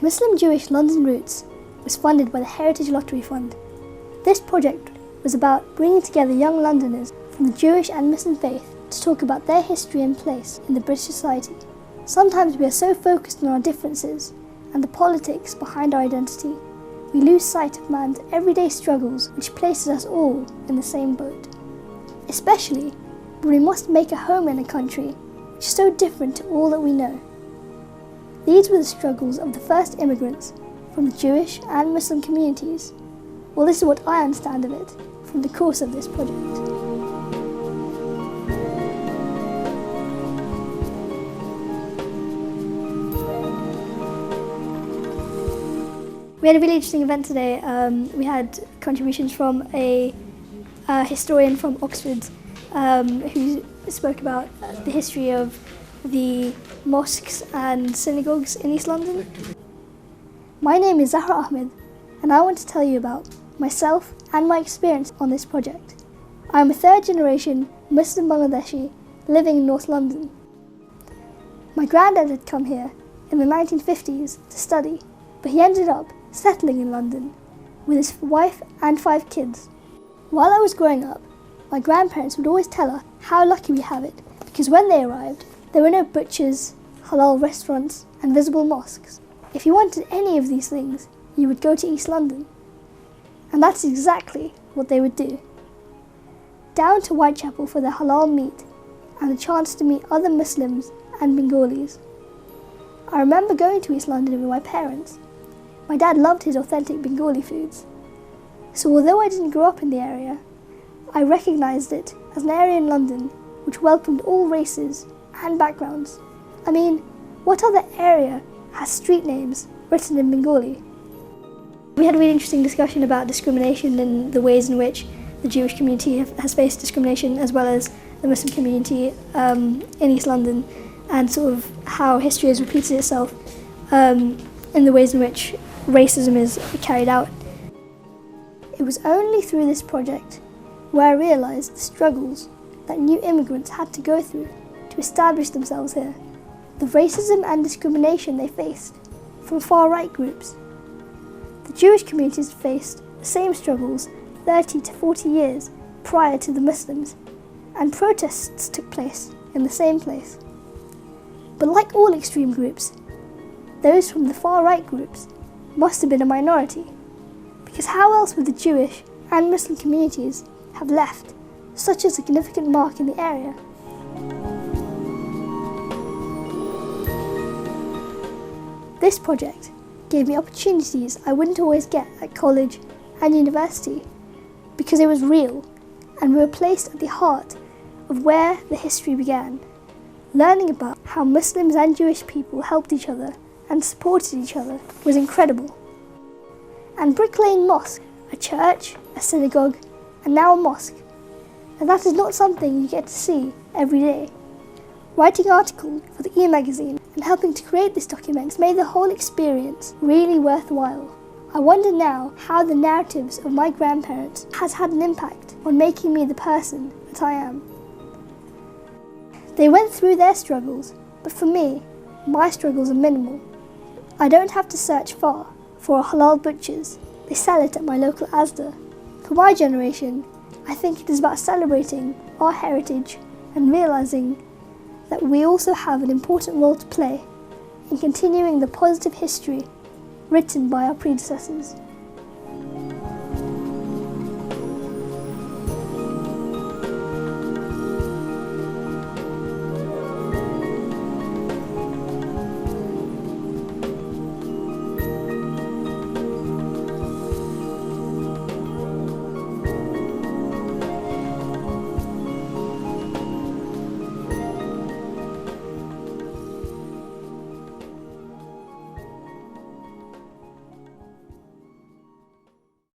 Muslim-Jewish London Roots was funded by the Heritage Lottery Fund. This project was about bringing together young Londoners from the Jewish and Muslim faith to talk about their history and place in the British society. Sometimes we are so focused on our differences and the politics behind our identity, we lose sight of man's everyday struggles, which places us all in the same boat. Especially when we must make a home in a country which is so different to all that we know. These were the struggles of the first immigrants from the Jewish and Muslim communities. Well, this is what I understand of it from the course of this project. We had a really interesting event today. We had contributions from a historian from Oxford who spoke about the history of the mosques and synagogues in East London. My name is Zahra Ahmed, and I want to tell you about myself and my experience on this project. I am a third-generation Muslim Bangladeshi living in North London. My granddad had come here in the 1950s to study, but he ended up settling in London with his wife and 5 kids. While I was growing up, my grandparents would always tell us how lucky we have it, because when they arrived, there were no butchers, halal restaurants, and visible mosques. If you wanted any of these things, you would go to East London. And that's exactly what they would do. Down to Whitechapel for their halal meat and the chance to meet other Muslims and Bengalis. I remember going to East London with my parents. My dad loved his authentic Bengali foods. So although I didn't grow up in the area, I recognised it as an area in London which welcomed all races and backgrounds. I mean, what other area has street names written in Bengali? We had a really interesting discussion about discrimination and the ways in which the Jewish community has faced discrimination, as well as the Muslim community in East London, and sort of how history has repeated itself in the ways in which racism is carried out. It was only through this project where I realised the struggles that new immigrants had to go through to establish themselves here, the racism and discrimination they faced from far-right groups. The Jewish communities faced the same struggles 30 to 40 years prior to the Muslims, and protests took place in the same place. But like all extreme groups, those from the far-right groups must have been a minority, because how else would the Jewish and Muslim communities have left such a significant mark in the area? This project gave me opportunities I wouldn't always get at college and university, because it was real and we were placed at the heart of where the history began. Learning about how Muslims and Jewish people helped each other and supported each other was incredible. And Brick Lane Mosque, a church, a synagogue, and now a mosque, and that is not something you get to see every day. Writing articles for the e-magazine and helping to create this document made the whole experience really worthwhile. I wonder now how the narratives of my grandparents has had an impact on making me the person that I am. They went through their struggles, but for me, my struggles are minimal. I don't have to search far for a halal butchers. They sell it at my local Asda. For my generation, I think it is about celebrating our heritage and realising that we also have an important role to play in continuing the positive history written by our predecessors.